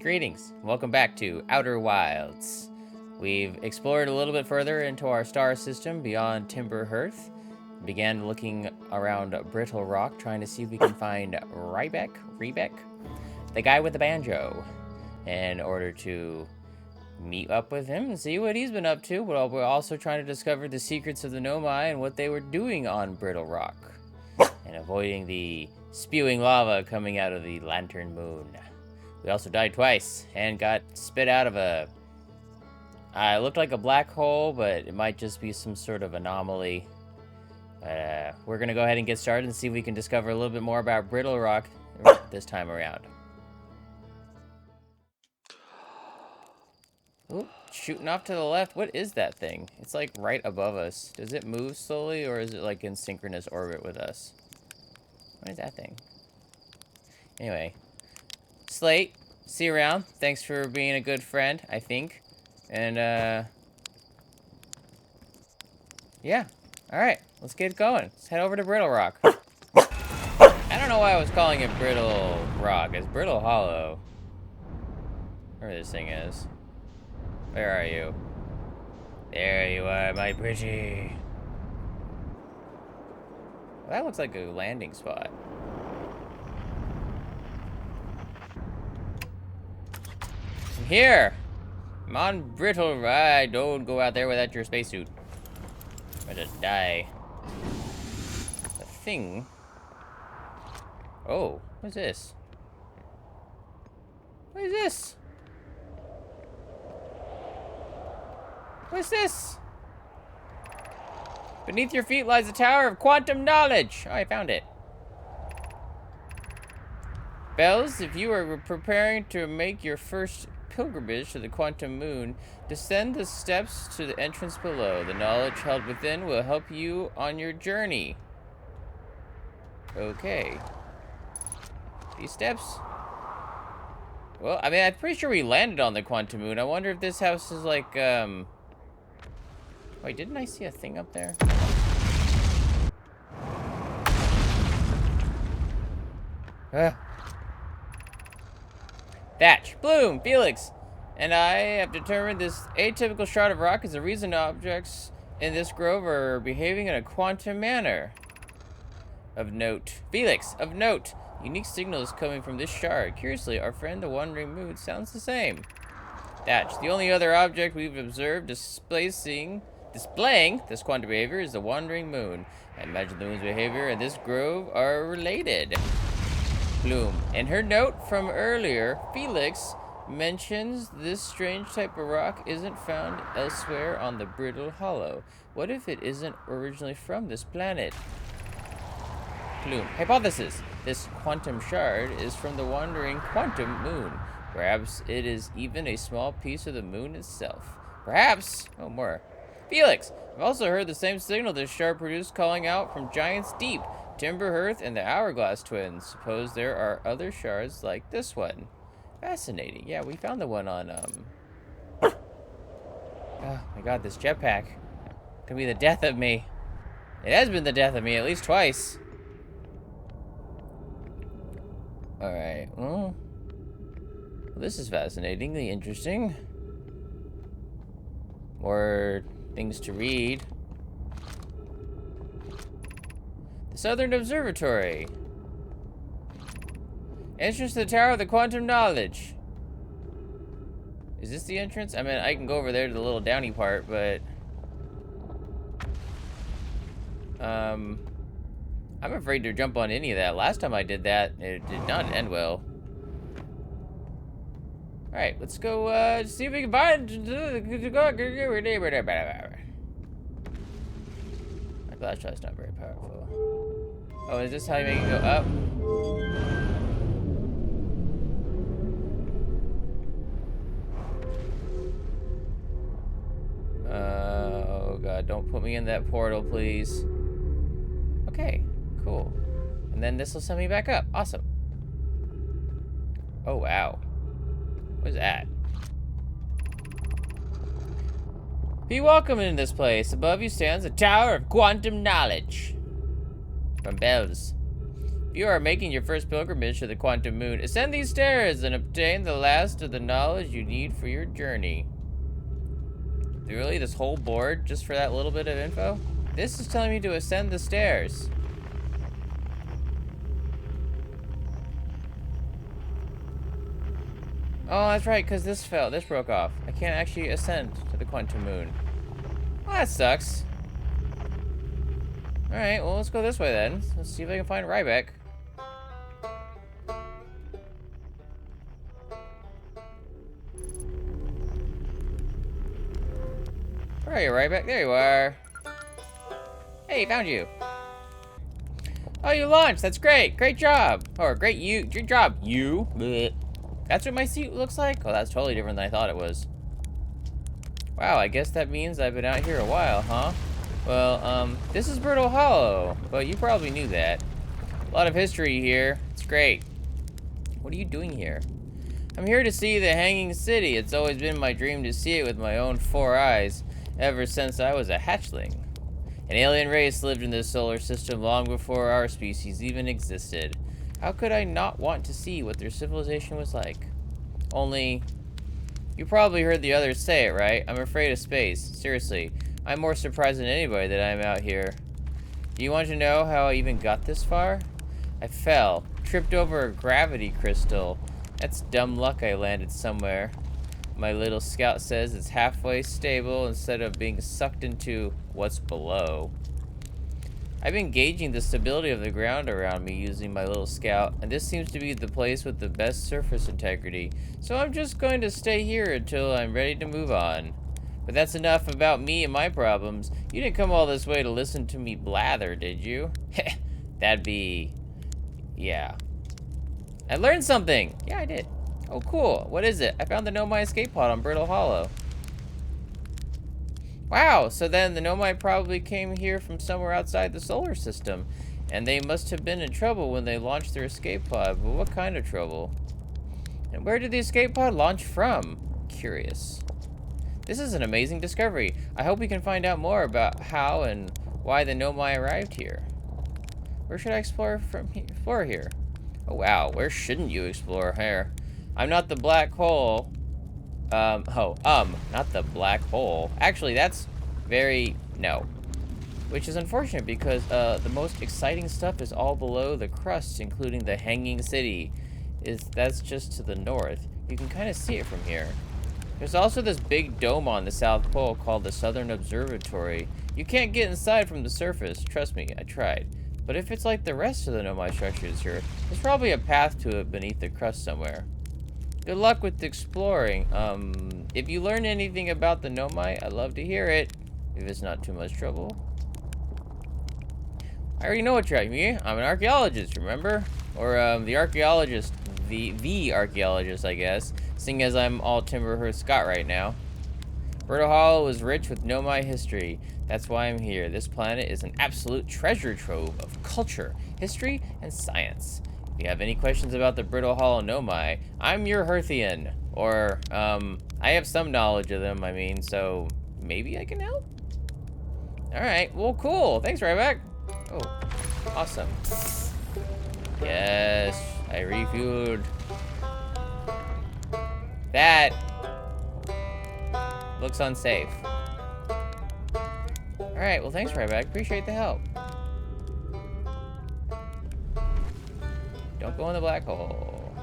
Greetings, welcome back to Outer Wilds. We've explored a little bit further into our star system beyond Timber Hearth. Began looking around Brittle Rock, trying to see if we can find Rybeck, the guy with the banjo, in order to meet up with him and see what he's been up to. But we're also trying to discover the secrets of the Nomai and what they were doing on Brittle Rock, and avoiding the spewing lava coming out of the lantern moon. We also died twice and got spit out of a... it looked like a black hole, but it might just be some sort of anomaly. We're going to go ahead and get started and see if we can discover a little bit more about Brittle Rock this time around. Oop, shooting off to the left. What is that thing? It's like right above us. Does it move slowly, or is it like in synchronous orbit with us? What is that thing? Anyway. Slate, see you around. Thanks for being a good friend, I think. And, yeah. Alright, let's get going. Let's head over to Brittle Rock. I don't know why I was calling it Brittle Rock. It's Brittle Hollow. Where this thing is. Where are you? There you are, my pretty. Well, that looks like a landing spot. Here! I'm on Brittle Rock. Don't go out there without your spacesuit. Or just die. The thing. Oh, what's this? What is this? What's this? Beneath your feet lies the Tower of Quantum Knowledge. Oh, I found it. Bells, if you are preparing to make your first pilgrimage to the quantum moon, descend the steps to the entrance below. The knowledge held within will help you on your journey. Okay. These steps. Well, I mean, I'm pretty sure we landed on the quantum moon. I wonder if this house is like, Wait, didn't I see a thing up there? Thatch, Bloom, Felix, and I have determined this atypical shard of rock is the reason objects in this grove are behaving in a quantum manner. Of note. Felix, of note. Unique signals coming from this shard. Curiously, our friend the Wandering Moon sounds the same. Thatch, the only other object we've observed displaying this quantum behavior is the Wandering Moon. I imagine the moon's behavior and this grove are related. Bloom. In her note from earlier, Felix mentions this strange type of rock isn't found elsewhere on the Brittle Hollow. What if it isn't originally from this planet? Bloom. Hypothesis. This quantum shard is from the wandering quantum moon. Perhaps it is even a small piece of the moon itself. Perhaps. Oh, more. Felix. I've also heard the same signal this shard produced calling out from Giant's Deep, Timber Hearth, and the Hourglass Twins. Suppose there are other shards like this one. Fascinating. Yeah, we found the one on, Oh my god, this jetpack. Could be the death of me. It has been the death of me at least twice. Alright, well, this is fascinatingly interesting. More things to read. The Southern Observatory. Entrance to the Tower of the Quantum Knowledge. Is this the entrance? I mean, I can go over there to the little downy part, but... I'm afraid to jump on any of that. Last time I did that, it did not end well. Alright, let's go, see if we can find... My flashlight's not very powerful. Oh, is this how you make it go up? Oh god, don't put me in that portal, please. Okay, cool. And then this will send me back up. Awesome. Oh, wow. What is that? Be welcome in this place. Above you stands a tower of quantum knowledge. From Bells. You are making your first pilgrimage to the quantum moon. Ascend these stairs and obtain the last of the knowledge you need for your journey. Really? This whole board just for that little bit of info? This is telling me to ascend the stairs. Oh, that's right, because this broke off. I can't actually ascend to the quantum moon. Well, that sucks. Alright, well, let's go this way then. Let's see if I can find Ryback. Where are you, Ryback? There you are. Hey, found you. Oh, you launched. That's great. Great job. Or great job. You. Blech. That's what my seat looks like? Oh, that's totally different than I thought it was. Wow, I guess that means I've been out here a while, huh? Well, this is Brittle Hollow, but you probably knew that. A lot of history here. It's great. What are you doing here? I'm here to see the Hanging City. It's always been my dream to see it with my own 4 eyes, ever since I was a hatchling. An alien race lived in this solar system long before our species even existed. How could I not want to see what their civilization was like? Only, you probably heard the others say it, right? I'm afraid of space. Seriously, I'm more surprised than anybody that I'm out here. Do you want to know how I even got this far? I fell, tripped over a gravity crystal. That's dumb luck I landed somewhere. My little scout says it's halfway stable instead of being sucked into what's below. I've been gauging the stability of the ground around me using my little scout, and this seems to be the place with the best surface integrity. So I'm just going to stay here until I'm ready to move on. But that's enough about me and my problems. You didn't come all this way to listen to me blather, did you? That'd be... yeah. I learned something! Yeah, I did. Oh, cool. What is it? I found the Nomai escape pod on Brittle Hollow. Wow, so then the Nomai probably came here from somewhere outside the solar system. And they must have been in trouble when they launched their escape pod. But what kind of trouble? And where did the escape pod launch from? Curious. This is an amazing discovery. I hope we can find out more about how and why the Nomai arrived here. Where should I explore here? Oh wow, where shouldn't you explore here? I'm not the black hole. Not the black hole. Actually, that's no. Which is unfortunate because the most exciting stuff is all below the crust, including the Hanging City. That's just to the north. You can kind of see it from here. There's also this big dome on the South Pole called the Southern Observatory. You can't get inside from the surface. Trust me, I tried. But if it's like the rest of the Nomai structures here, there's probably a path to it beneath the crust somewhere. Good luck with exploring. If you learn anything about the Nomai, I'd love to hear it. If it's not too much trouble. I already know what you're me. I'm an archaeologist, remember? Or the archaeologist, the archaeologist, I guess. Seeing as I'm all Timberhurst Scott right now. Brittle Hollow is rich with Nomai history. That's why I'm here. This planet is an absolute treasure trove of culture, history, and science. If you have any questions about the Brittle Hollow Nomai, I'm your Hearthian. Or, I have some knowledge of them, I mean, so maybe I can help? Alright, well, cool. Thanks, Ryback. Oh, awesome. Yes, I refueled. That looks unsafe. Alright, well, thanks, Ryback. Appreciate the help. Don't go in the black hole.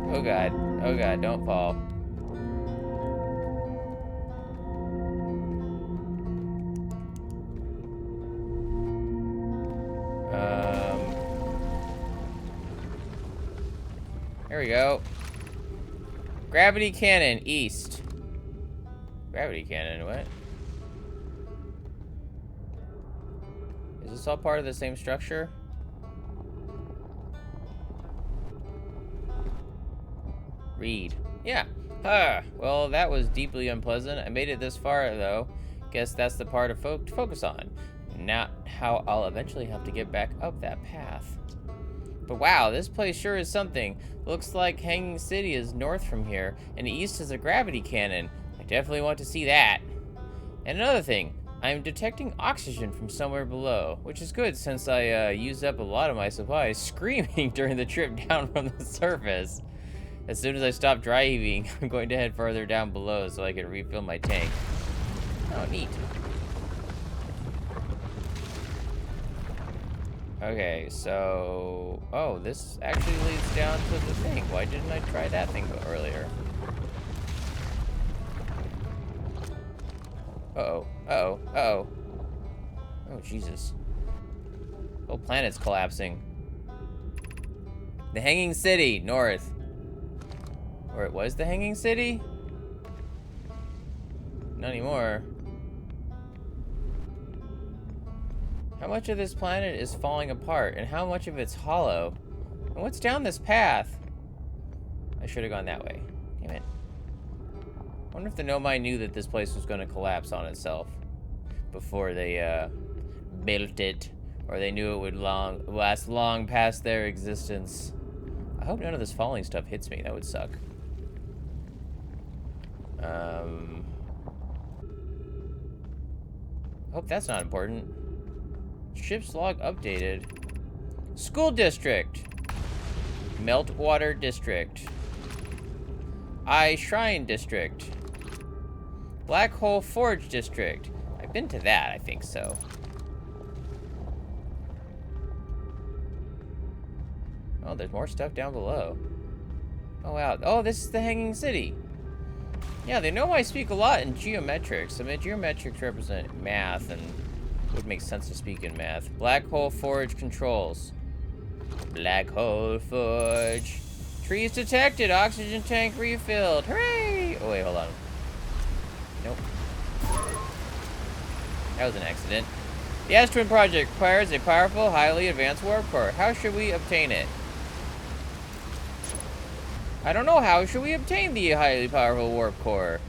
Oh god, don't fall. There we go. Gravity cannon, east. Gravity cannon, what? Is this all part of the same structure? Read. Yeah. Well, that was deeply unpleasant. I made it this far, though. Guess that's the part to focus on. Not how I'll eventually have to get back up that path. But wow, this place sure is something. Looks like Hanging City is north from here, and east is a gravity cannon. I definitely want to see that. And another thing, I'm detecting oxygen from somewhere below, which is good since I used up a lot of my supplies screaming during the trip down from the surface. As soon as I stop dry heaving, I'm going to head further down below so I can refill my tank. Oh, neat. Okay, so... Oh, this actually leads down to the thing. Why didn't I try that thing earlier? Uh-oh. Uh-oh. Uh-oh. Oh, Jesus. The whole planet's collapsing. The Hanging City, north. Or it was the Hanging City? Not anymore. How much of this planet is falling apart, and how much of it's hollow? And what's down this path? I should have gone that way. Damn it. I wonder if the Nomai knew that this place was going to collapse on itself before they built it, or they knew it would last long past their existence. I hope none of this falling stuff hits me. That would suck. Hope that's not important. Ship's log updated. School district. Meltwater district. Shrine district. Black Hole Forge district. I've been to that, I think so. Oh, there's more stuff down below. Oh, wow. Oh, this is the Hanging City. Yeah, they know I speak a lot in geometrics. I mean, geometrics represent math, and it would make sense to speak in math. Black Hole Forge controls. Black Hole Forge. Trees detected. Oxygen tank refilled. Hooray! Oh, wait, hold on. Nope. That was an accident. The Ash-Twin Project requires a powerful, highly advanced warp core. How should we obtain it? I don't know. How should we obtain the highly powerful warp core?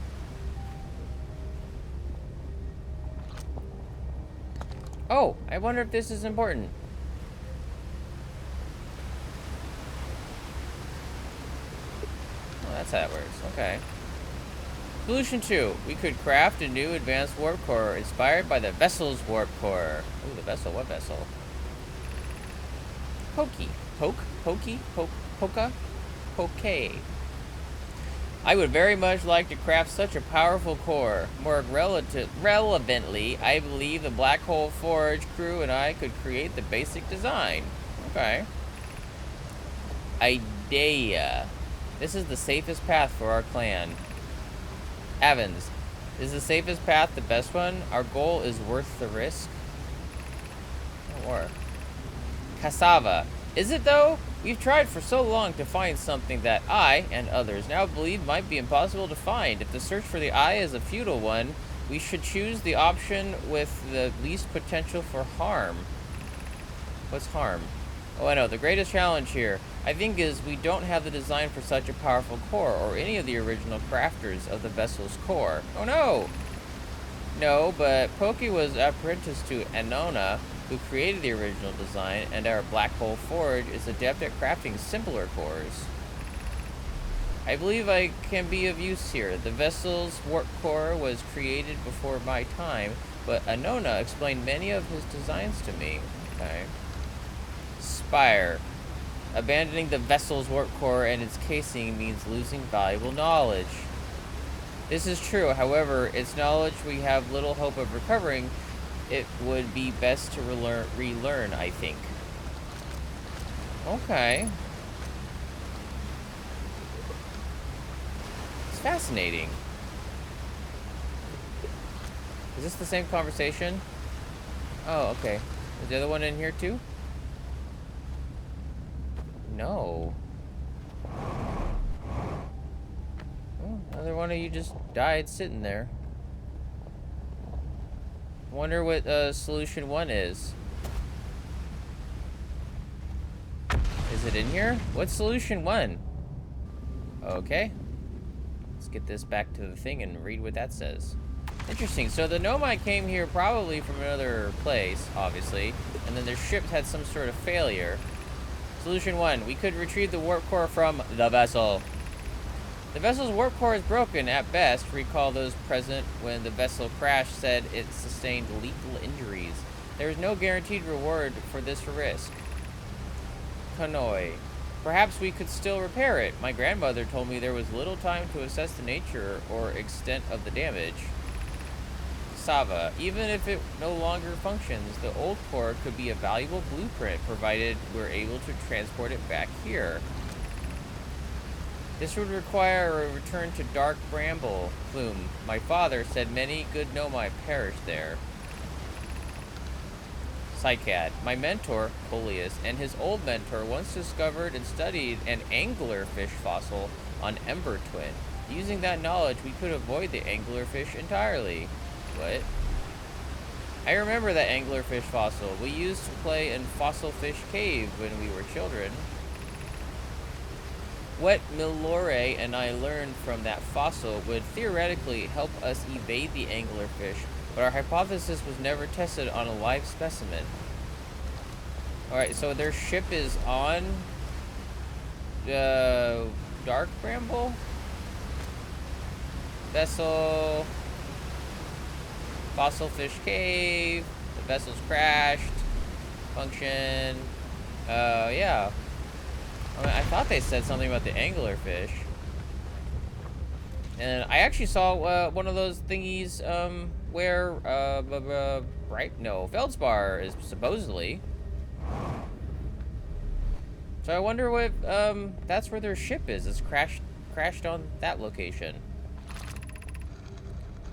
Oh, I wonder if this is important. Oh, that's how it works. Okay. Solution 2. We could craft a new advanced warp core inspired by the vessel's warp core. Ooh, the vessel. What vessel? Pokey. Poka? Poke. I would very much like to craft such a powerful core. More relevantly, I believe the Black Hole Forge crew and I could create the basic design. Okay. Idea. This is the safest path for our clan. Evans. Is the safest path the best one? Our goal is worth the risk. Or Cassava. Is it though? We've tried for so long to find something that I, and others, now believe might be impossible to find. If the search for the eye is a futile one, we should choose the option with the least potential for harm. What's harm? Oh, I know. The greatest challenge here, I think, is we don't have the design for such a powerful core, or any of the original crafters of the vessel's core. Oh, no! No, but Pokey was apprenticed to Anona, who created the original design, and our Black Hole Forge is adept at crafting simpler cores. I believe I can be of use here. The vessel's warp core was created before my time, but Anona explained many of his designs to me. Okay. Spire. Abandoning the vessel's warp core and its casing means losing valuable knowledge. This is true, however, its knowledge we have little hope of recovering. It would be best to relearn, I think. Okay. It's fascinating. Is this the same conversation? Oh, okay. Is the other one in here too? No. Oh, another one of you just died sitting there. Wonder what solution 1 is. Is it in here? What's solution 1? Okay. Let's get this back to the thing and read what that says. Interesting. So the Nomai came here probably from another place, obviously, and then their ship had some sort of failure. Solution 1. We could retrieve the warp core from the vessel. The vessel's warp core is broken at best. Recall those present when the vessel crashed said it sustained lethal injuries. There is no guaranteed reward for this risk. Konoi. Perhaps we could still repair it. My grandmother told me there was little time to assess the nature or extent of the damage. Sava. Even if it no longer functions, the old core could be a valuable blueprint provided we're able to transport it back here. This would require a return to Dark Bramble Plume. My father said many good Nomai perished there. Psycad. My mentor, Coleus, and his old mentor once discovered and studied an anglerfish fossil on Ember Twin. Using that knowledge, we could avoid the anglerfish entirely. What? I remember that anglerfish fossil. We used to play in Fossil Fish Cave when we were children. What Milore and I learned from that fossil would theoretically help us evade the anglerfish, but our hypothesis was never tested on a live specimen. Alright, so their ship is on Dark Bramble? Vessel. Fossil Fish Cave. The vessel's crashed. Function. Yeah. I mean, I thought they said something about the anglerfish. And I actually saw one of those thingies where Feldspar is supposedly. So I wonder what that's where their ship is. It's crashed on that location.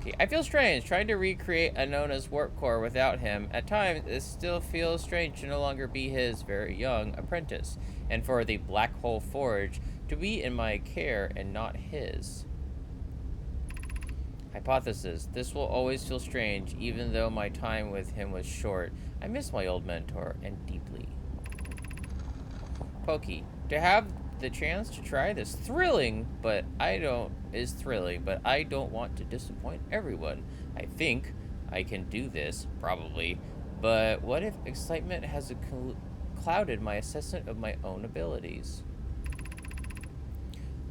Okay, I feel strange trying to recreate Anona's warp core without him. At times, it still feels strange to no longer be his very young apprentice, and for the Black Hole Forge to be in my care and not his. Hypothesis. This will always feel strange, even though my time with him was short. I miss my old mentor, and deeply. Pokey. To have the chance to try this thrilling, but I don't want to disappoint everyone. I think I can do this, probably, but what if excitement has clouded my assessment of my own abilities?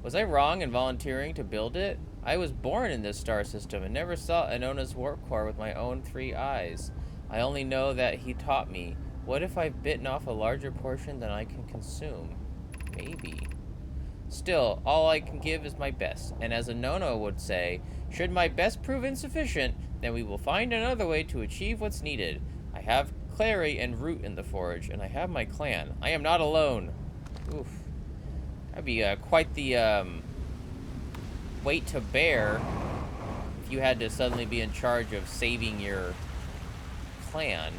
Was I wrong in volunteering to build it? I was born in this star system and never saw Anona's warp core with my own 3 eyes. I only know that he taught me. What if I've bitten off a larger portion than I can consume? Maybe. Still, all I can give is my best, and as Anona would say, should my best prove insufficient, then we will find another way to achieve what's needed. I have Clary and Root in the forge, and I have my clan. I am not alone. Oof. That'd be quite the weight to bear if you had to suddenly be in charge of saving your clan.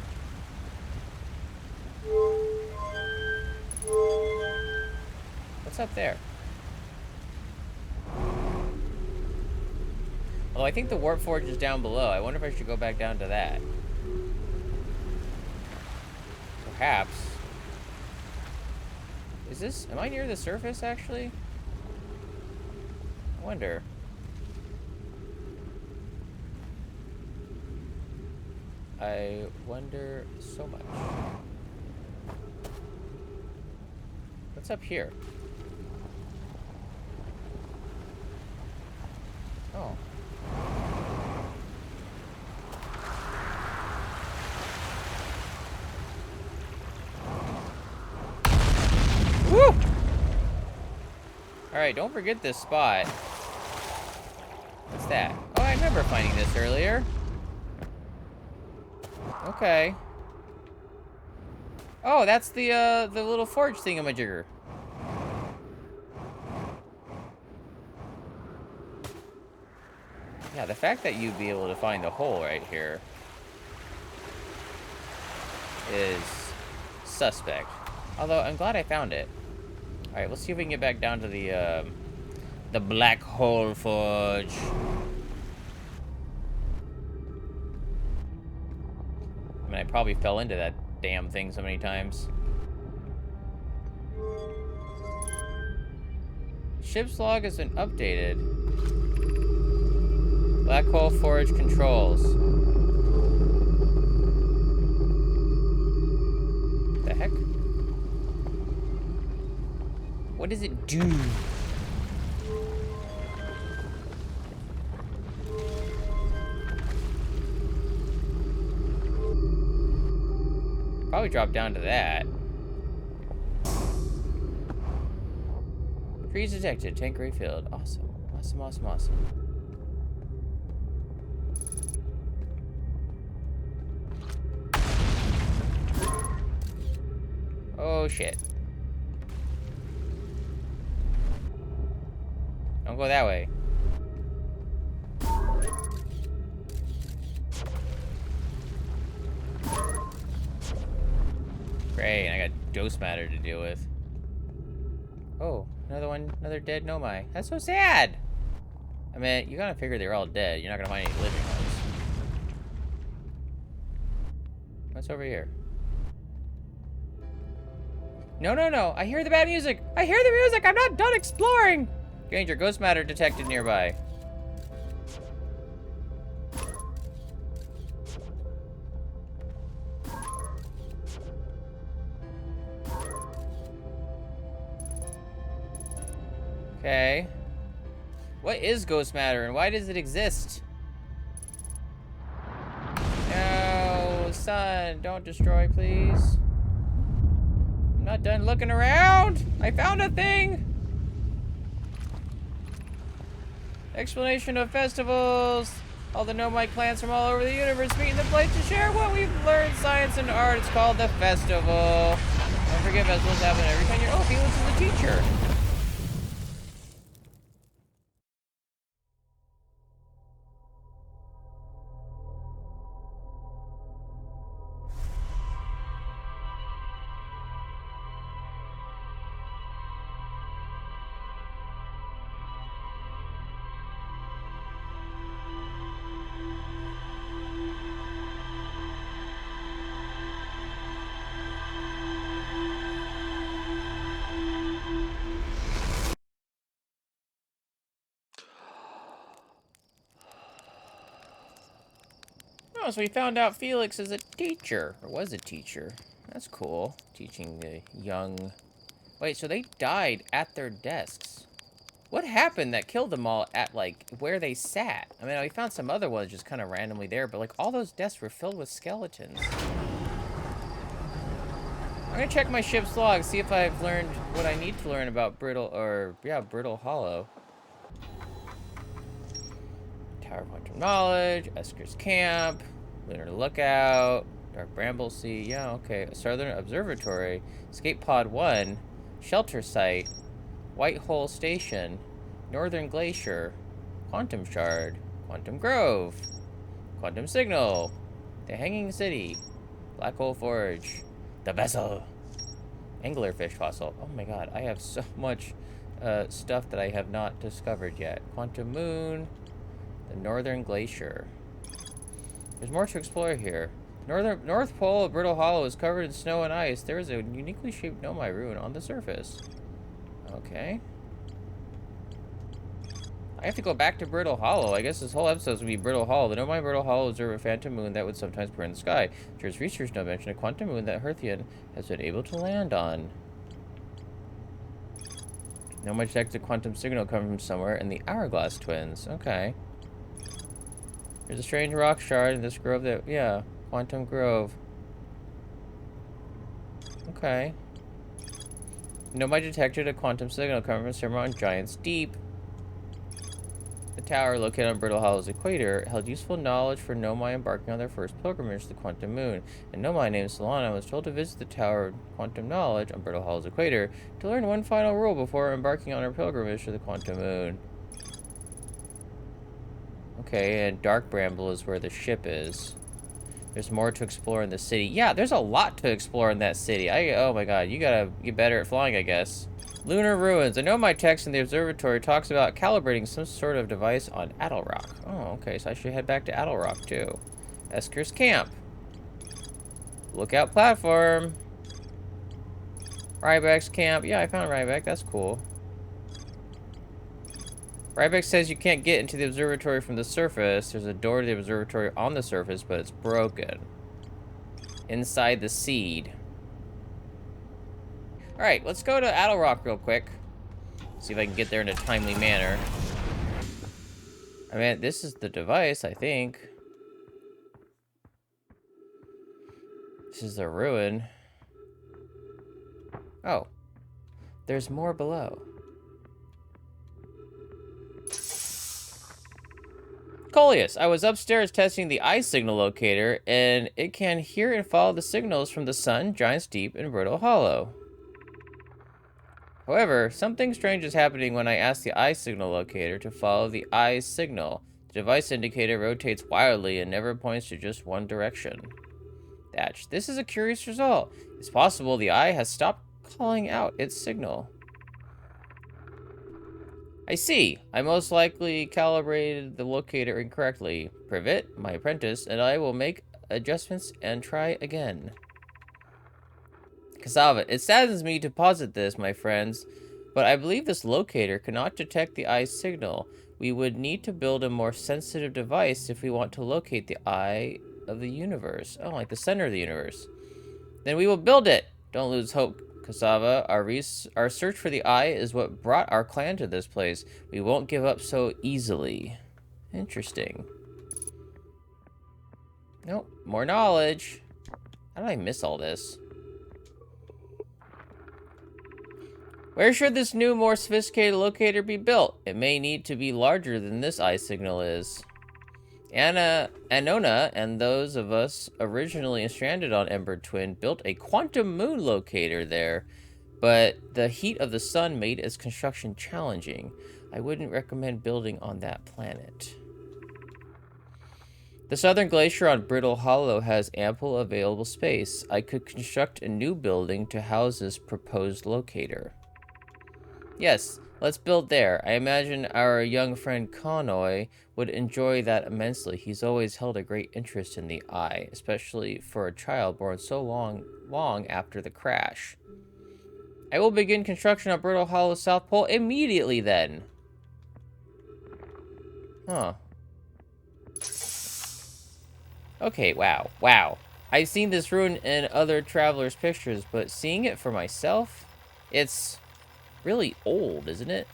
What's up there? Although I think the warp forge is down below. I wonder if I should go back down to that. Perhaps. Is this... Am I near the surface, actually? I wonder. I wonder so much. What's up here? Oh. Woo! Alright, don't forget this spot. What's that? Oh, I remember finding this earlier. Okay. Oh, that's the little forge thingamajigger. Yeah, the fact that you'd be able to find the hole right here is suspect. Although, I'm glad I found it. Alright, let's see if we can get back down to the Black Hole Forge. I mean, I probably fell into that damn thing so many times. Ship's log has been updated. Black Hole Forge controls. The heck? What does it do? probably drop down to that. Freeze detected. Tank refilled. Awesome. Awesome, awesome, awesome. Oh, shit. Don't go that way. Great, I got ghost matter to deal with. Oh, another one, another dead Nomai. That's so sad! I mean, you gotta figure they're all dead. You're not gonna find any living ones. What's over here? No, no, no. I hear the bad music. I hear the music. I'm not done exploring. Danger, ghost matter detected nearby. Okay. What is ghost matter and why does it exist? No, son, don't destroy, please. I'm not done looking around. I found a thing. Explanation of festivals. All the Nomai clans from all over the universe meet in the place to share what we've learned, science and art. It's called the festival. Don't forget festivals happen every 10 years. Oh, Felix is a teacher. Oh, so we found out Felix is a teacher, or was a teacher. That's cool. Teaching the young... Wait, so they died at their desks. What happened that killed them all at, like, where they sat? I mean, we found some other ones just kind of randomly there, but, like, all those desks were filled with skeletons. I'm gonna check my ship's log, see if I've learned what I need to learn about Brittle Hollow. Tower of Quantum Knowledge, Esker's Camp, Lunar Lookout, Dark Bramble Sea, yeah, okay. Southern Observatory, Escape Pod 1, Shelter Site, White Hole Station, Northern Glacier, Quantum Shard, Quantum Grove, Quantum Signal, The Hanging City, Black Hole Forge, The Vessel, Anglerfish Fossil. Oh my god, I have so much stuff that I have not discovered yet. Quantum Moon, the Northern Glacier. There's more to explore here. North Pole of Brittle Hollow is covered in snow and ice. There is a uniquely shaped Nomai ruin on the surface. Okay. I have to go back to Brittle Hollow. I guess this whole episode is going to be Brittle Hollow. The Nomai Brittle Hollow observe a phantom moon that would sometimes burn the sky. There's research now mention a quantum moon that Herthian has been able to land on. Nomai detects a quantum signal coming from somewhere in the Hourglass Twins. Okay. There's a strange rock shard in this grove that... Yeah, Quantum Grove. Okay. Nomai detected a quantum signal coming from somewhere on Giant's Deep. The tower, located on Brittle Hollow's equator, held useful knowledge for Nomai embarking on their first pilgrimage to the Quantum Moon. And Nomai, named Solana, was told to visit the Tower of Quantum Knowledge on Brittle Hollow's equator to learn one final rule before embarking on her pilgrimage to the Quantum Moon. Okay, and Dark Bramble is where the ship is. There's more to explore in the city. Yeah, there's a lot to explore in that city. Oh my god, you gotta get better at flying, I guess. Lunar Ruins. I know my text in the observatory talks about calibrating some sort of device on Adelrock. Oh, okay, so I should head back to Adelrock, too. Esker's Camp. Lookout Platform. Ryback's Camp. Yeah, I found Ryback. That's cool. Ryback says you can't get into the observatory from the surface. There's a door to the observatory on the surface, but it's broken. Inside the seed. Alright, let's go to Adelrock real quick. See if I can get there in a timely manner. I mean, this is the device, I think. This is a ruin. Oh. There's more below. Coleus, I was upstairs testing the eye signal locator, and it can hear and follow the signals from the sun, Giant's Deep, and Brittle Hollow. However, something strange is happening when I ask the eye signal locator to follow the eye signal. The device indicator rotates wildly and never points to just one direction. Thatch, this is a curious result. It's possible the eye has stopped calling out its signal. I see. I most likely calibrated the locator incorrectly. Privet, my apprentice, and I will make adjustments and try again. Cassava, it saddens me to posit this, my friends, but I believe this locator cannot detect the eye's signal. We would need to build a more sensitive device if we want to locate the eye of the universe. Oh, like the center of the universe. Then we will build it. Don't lose hope, Cassava. Our search for the eye is what brought our clan to this place. We won't give up so easily. Interesting. Nope, more knowledge. How did I miss all this? Where should this new, more sophisticated locator be built? It may need to be larger than this eye signal is. Anona and those of us originally stranded on Ember Twin built a quantum moon locator there, but the heat of the sun made its construction challenging. I wouldn't recommend building on that planet. The southern glacier on Brittle Hollow has ample available space. I could construct a new building to house this proposed locator. Yes, let's build there. I imagine our young friend Connoy would enjoy that immensely. He's always held a great interest in the eye, especially for a child born so long after the crash. I will begin construction on Brittle Hollow South Pole immediately then. Huh. Okay, wow. I've seen this ruin in other travelers' pictures, but seeing it for myself, it's really old, isn't it?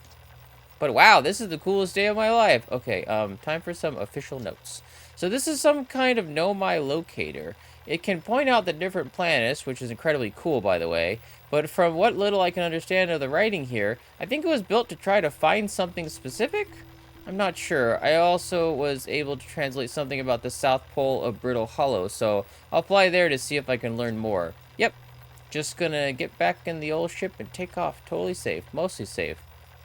But wow, this is the coolest day of my life. Okay, time for some official notes. So this is some kind of Nomai locator. It can point out the different planets, which is incredibly cool, by the way. But from what little I can understand of the writing here, I think it was built to try to find something specific? I'm not sure. I also was able to translate something about the South Pole of Brittle Hollow, so I'll fly there to see if I can learn more. Yep. Just gonna get back in the old ship and take off. Totally safe. Mostly safe.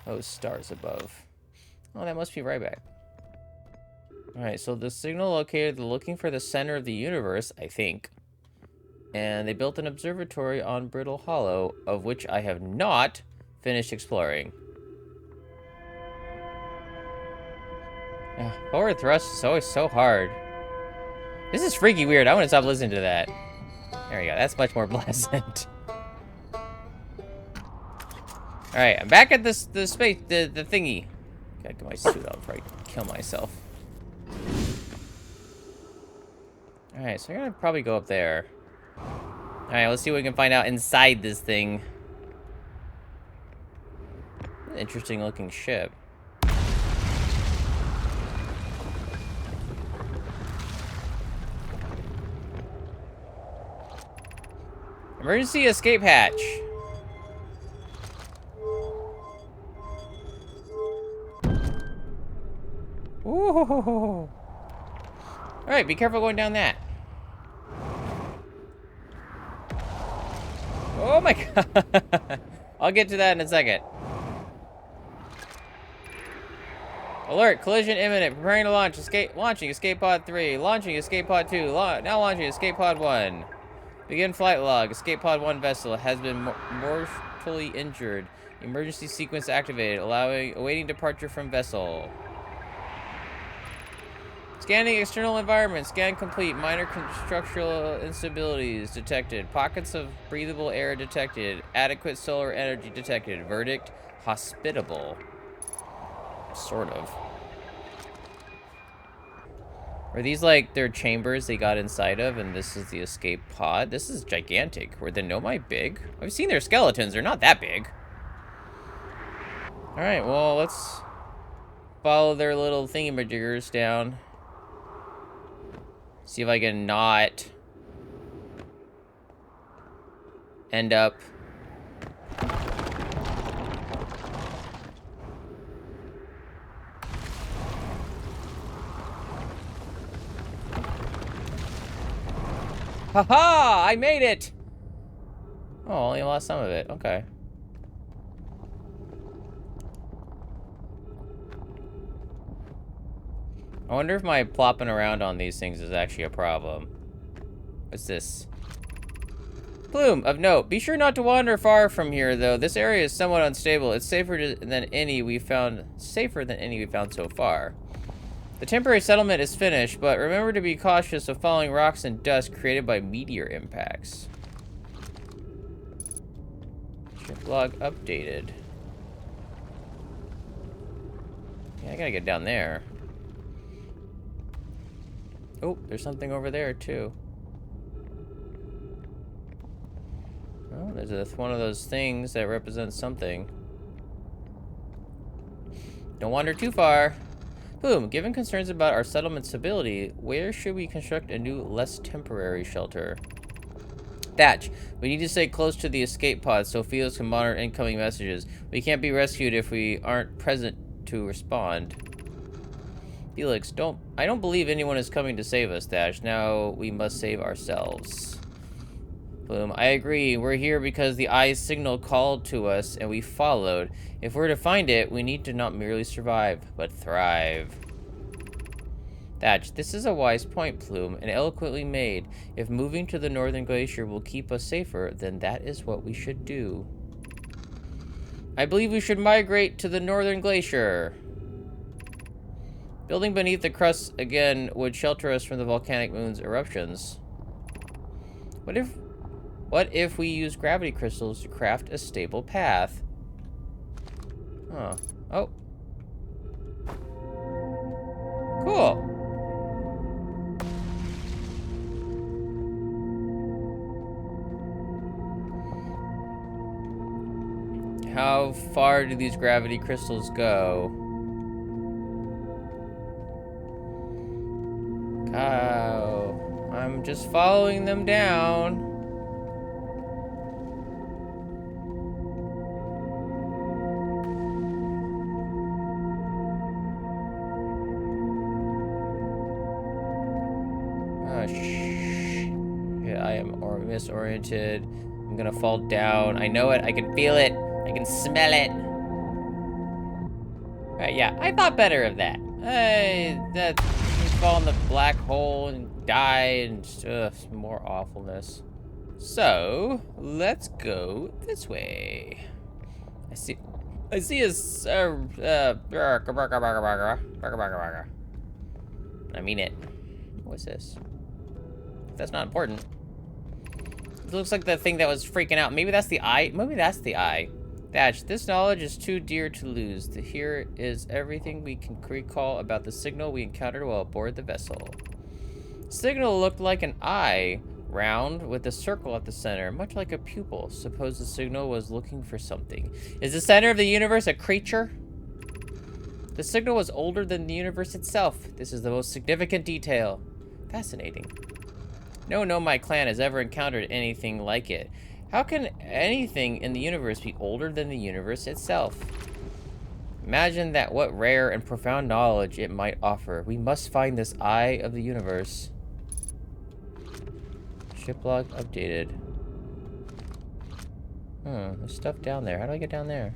Those stars above. Oh, that must be right back. Alright, so the signal locator, they're looking for the center of the universe, I think. And they built an observatory on Brittle Hollow, of which I have not finished exploring. Forward thrust is always so hard. This is freaky weird. I want to stop listening to that. There we go. That's much more pleasant. Alright, I'm back at the space, the thingy. Gotta get my suit on before I kill myself. Alright, so we're gonna probably go up there. Alright, let's see what we can find out inside this thing. Interesting looking ship. Emergency escape hatch. Ooh. Alright, be careful going down that. Oh my god. I'll get to that in a second. Alert, collision imminent. Preparing to launch. Launching escape pod 3. Launching escape pod 2. Now launching escape pod 1. Begin flight log. Escape pod 1 vessel has been mortally injured. Emergency sequence activated. Awaiting departure from vessel. Scanning external environment. Scan complete. Minor structural instabilities detected. Pockets of breathable air detected. Adequate solar energy detected. Verdict: hospitable. Sort of. Are these like their chambers they got inside of, and this is the escape pod? This is gigantic. Were the Nomai big? I've seen their skeletons. They're not that big. Alright, well, let's follow their little thingamajiggers down. See if I can not end up. Haha! I made it! Oh, only lost some of it. Okay. I wonder if my plopping around on these things is actually a problem. What's this? Plume, of note. Be sure not to wander far from here, though. This area is somewhat unstable. It's than any we found so far. The temporary settlement is finished, but remember to be cautious of following rocks and dust created by meteor impacts. Ship log updated. Yeah, I gotta get down there. Oh, there's something over there, too. Oh, there's one of those things that represents something. Don't wander too far. Boom, given concerns about our settlement stability, where should we construct a new, less temporary shelter? Thatch, we need to stay close to the escape pods so Felix can monitor incoming messages. We can't be rescued if we aren't present to respond. Felix, I don't believe anyone is coming to save us, Thatch. Now we must save ourselves. Bloom, I agree. We're here because the eye's signal called to us and we followed. If we're to find it, we need to not merely survive, but thrive. Thatch, this is a wise point, Plume, and eloquently made. If moving to the northern glacier will keep us safer, then that is what we should do. I believe we should migrate to the northern glacier. Building beneath the crust again would shelter us from the volcanic moon's eruptions. What if we use gravity crystals to craft a stable path? Huh. Oh. Cool. How far do these gravity crystals go? Oh, I'm just following them down. Oh, yeah, I am misoriented. I'm gonna fall down. I know it. I can feel it. I can smell it. Right, yeah, I thought better of that. That you fall in the black hole and die and more awfulness. So let's go this way. I see a I mean it. What's this? That's not important. It looks like the thing that was freaking out. Maybe that's the eye. Maybe that's the eye. Thatch, this knowledge is too dear to lose. Here is everything we can recall about the signal we encountered while aboard the vessel. The signal looked like an eye, round, with a circle at the center, much like a pupil. Suppose the signal was looking for something. Is the center of the universe a creature? The signal was older than the universe itself. This is the most significant detail. Fascinating. No Nomai clan has ever encountered anything like it. How can anything in the universe be older than the universe itself? Imagine that what rare and profound knowledge it might offer. We must find this eye of the universe. Ship log updated. There's stuff down there. How do I get down there?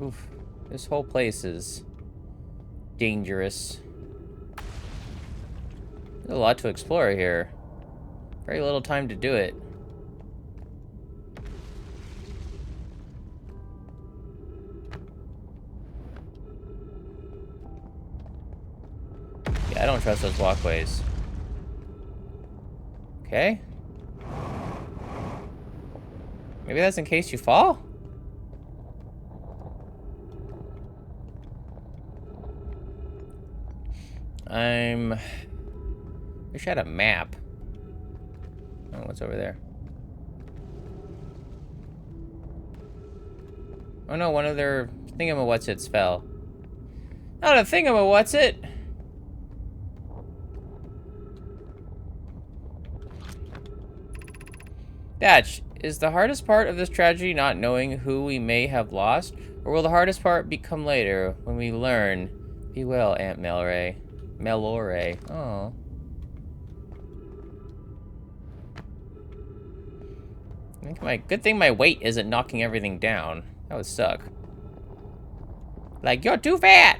Oof. This whole place is dangerous. There's a lot to explore here. Very little time to do it. Yeah, I don't trust those walkways. Okay. Maybe that's in case you fall? Wish I had a map. Oh, what's over there? Oh no, one of their thingamawhatsits fell. Not a thingamawhatsit! Thatch, is the hardest part of this tragedy not knowing who we may have lost? Or will the hardest part become later, when we learn? Be well, Aunt Melray. Melore. Oh. Good thing my weight isn't knocking everything down. That would suck. Like, you're too fat!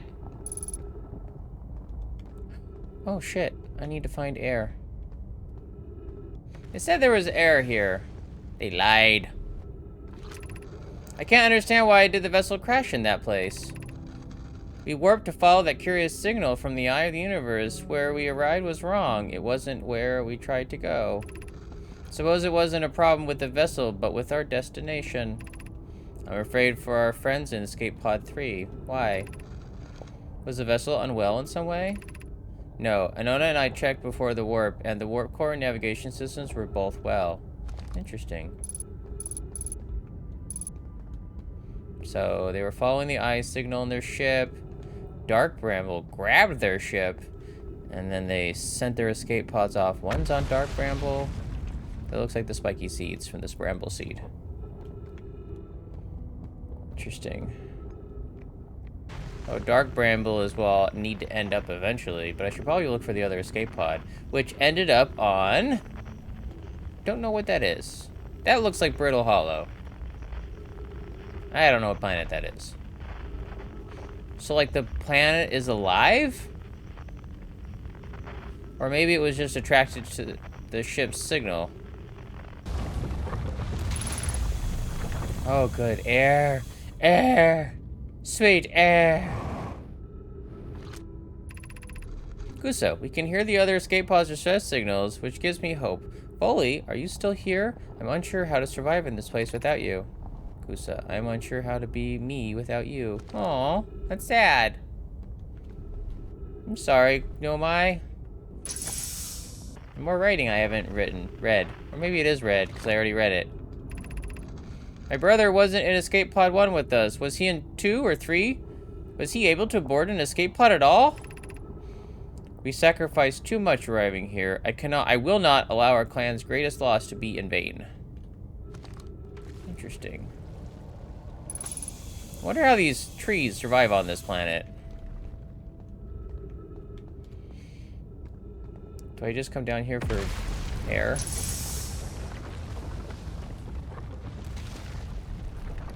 Oh shit, I need to find air. They said there was air here. They lied. I can't understand why did the vessel crash in that place. We warped to follow that curious signal from the eye of the universe. Where we arrived was wrong. It wasn't where we tried to go. Suppose it wasn't a problem with the vessel, but with our destination. I'm afraid for our friends in Escape Pod 3. Why? Was the vessel unwell in some way? No, Anona and I checked before the warp, and the warp core and navigation systems were both well. Interesting. So, they were following the eye signal in their ship. Dark Bramble grabbed their ship, and then they sent their escape pods off. One's on Dark Bramble. That looks like the spiky seeds from this bramble seed. Interesting. Oh, Dark Bramble as well need to end up eventually, but I should probably look for the other escape pod, which ended up on... Don't know what that is. That looks like Brittle Hollow. I don't know what planet that is. So, like, the planet is alive? Or maybe it was just attracted to the ship's signal. Oh, good. Air. Air. Sweet air. Guso, we can hear the other escape pods' distress signals, which gives me hope. Foley, are you still here? I'm unsure how to survive in this place without you. Gusa, I'm unsure how to be me without you. Aw, that's sad. I'm sorry, Nomai. More writing I haven't read. Or maybe it is read, because I already read it. My brother wasn't in Escape Pod 1 with us. Was he in 2 or 3? Was he able to board an escape pod at all? We sacrificed too much arriving here. I will not allow our clan's greatest loss to be in vain. Interesting. I wonder how these trees survive on this planet. Do I just come down here for air?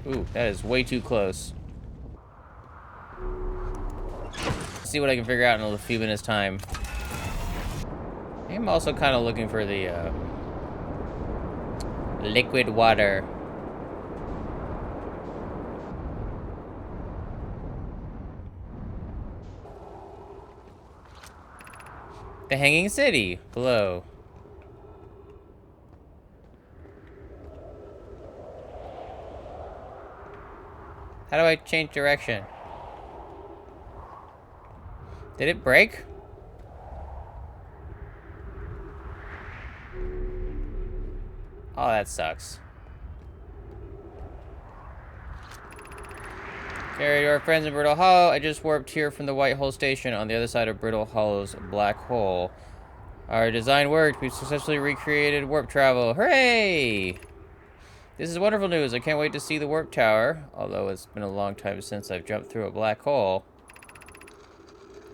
Ooh, that is way too close. Let's see what I can figure out in a few minutes' time. I'm also kind of looking for the liquid water. The Hanging City below. How do I change direction? Did it break? Oh, that sucks. Carry our friends in Brittle Hollow. I just warped here from the White Hole Station on the other side of Brittle Hollow's black hole. Our design worked. We've successfully recreated warp travel. Hooray! This is wonderful news. I can't wait to see the warp tower. Although it's been a long time since I've jumped through a black hole.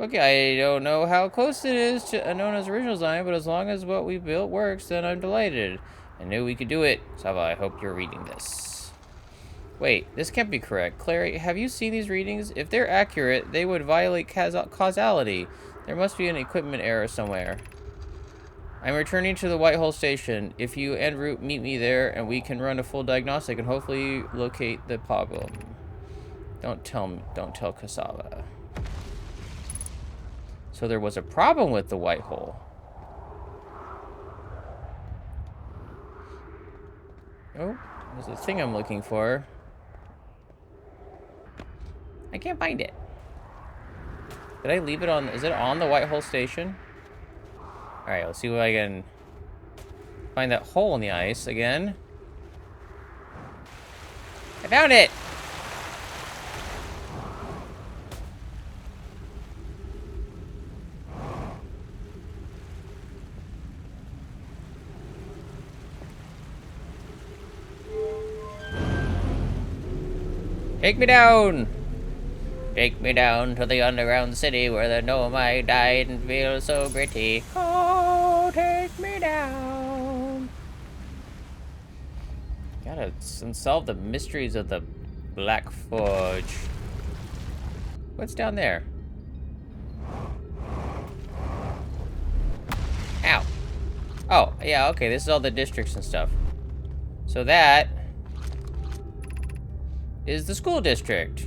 Okay, I don't know how close it is to Anona's original design, but as long as what we built works, then I'm delighted. I knew we could do it. Sava, I hope you're reading this. Wait, this can't be correct. Clary, have you seen these readings? If they're accurate, they would violate causality. There must be an equipment error somewhere. I'm returning to the White Hole Station. If you en route meet me there, and we can run a full diagnostic and hopefully locate the problem. Don't tell Cassava. So there was a problem with the White Hole. Oh, there's a thing I'm looking for. I can't find it. Did I leave it on? Is it on the White Hole Station? Alright, let's see if I can find that hole in the ice again. I found it! Take me down! Take me down to the underground city where the Nomai died and feel so gritty. Oh, take me down. Gotta solve the mysteries of the Black Forge. What's down there? Ow. Oh, yeah, okay, this is all the districts and stuff. So that is the school district.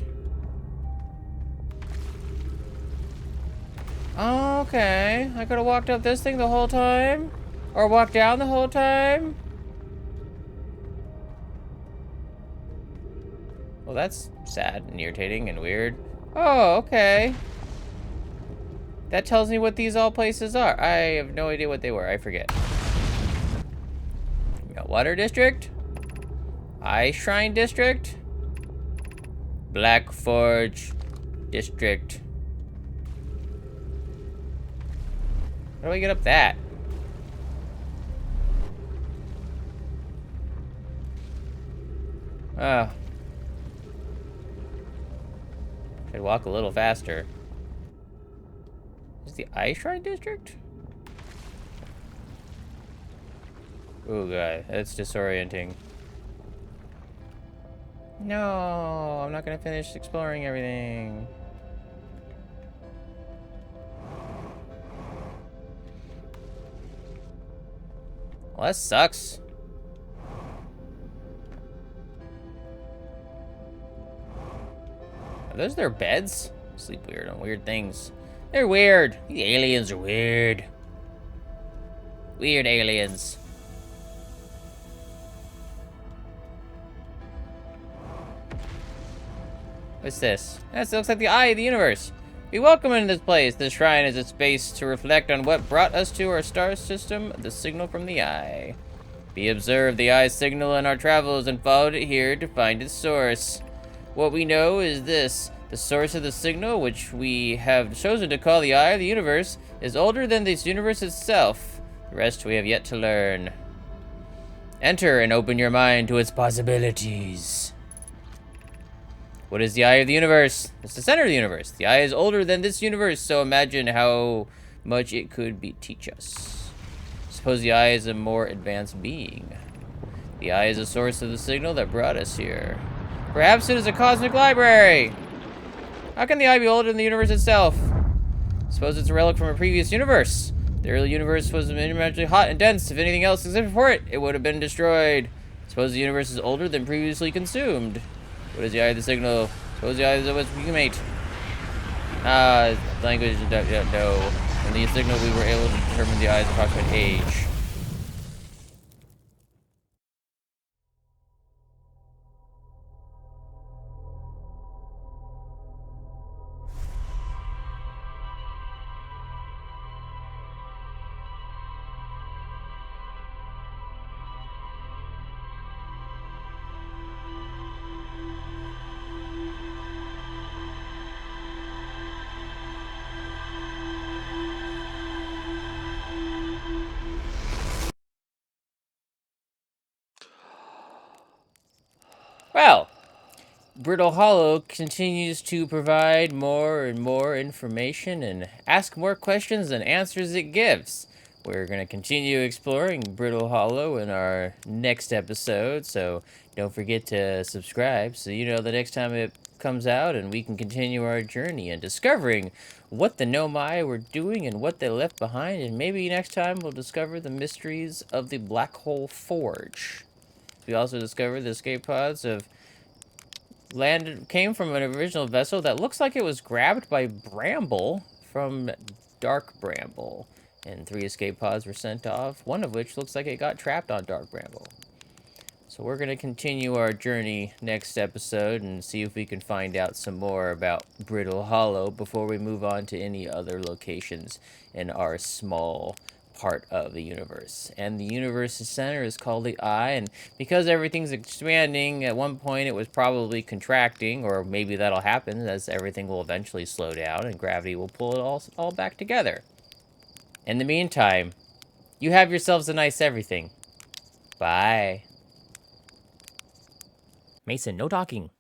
Okay, I could've walked up this thing the whole time? Or walked down the whole time? Well, that's sad and irritating and weird. Oh, okay. That tells me what these all places are. I have no idea what they were. I forget. We got Water District. Ice Shrine District. Black Forge District. How do I get up that? Oh. Should walk a little faster. Is the Ice Shrine District? Oh god, that's disorienting. No, I'm not gonna finish exploring everything. Well, that sucks. Are those their beds? Sleep weird on weird things. They're weird. The aliens are weird. Weird aliens. What's this? That looks like the eye of the universe. Be welcome in this place. This shrine is a space to reflect on what brought us to our star system, the signal from the eye. We observed the eye's signal in our travels and followed it here to find its source. What we know is this. The source of the signal, which we have chosen to call the eye of the universe, is older than this universe itself. The rest we have yet to learn. Enter and open your mind to its possibilities. What is the eye of the universe? It's the center of the universe. The eye is older than this universe, so imagine how much it could teach us. Suppose the eye is a more advanced being. The eye is the source of the signal that brought us here. Perhaps it is a cosmic library. How can the eye be older than the universe itself? Suppose it's a relic from a previous universe. The early universe was unimaginably hot and dense. If anything else existed before it, it would have been destroyed. Suppose the universe is older than previously consumed. What is the eye of the signal? Suppose the eye is what's we mate. Language don't know. In the signal, we were able to determine the eye's approximate age. Well, Brittle Hollow continues to provide more and more information and ask more questions than answers it gives. We're going to continue exploring Brittle Hollow in our next episode, so don't forget to subscribe so you know the next time it comes out, and we can continue our journey in discovering what the Nomai were doing and what they left behind, and maybe next time we'll discover the mysteries of the Black Hole Forge. We also discovered the escape pods came from an original vessel that looks like it was grabbed by Bramble from Dark Bramble. And 3 escape pods were sent off, one of which looks like it got trapped on Dark Bramble. So we're going to continue our journey next episode and see if we can find out some more about Brittle Hollow before we move on to any other locations in our small part of the universe. And the universe's center is called the eye, and because everything's expanding, at one point it was probably contracting, or maybe that'll happen as everything will eventually slow down and gravity will pull it all back together. In the meantime, you have yourselves a nice everything. Bye. Mason, no talking.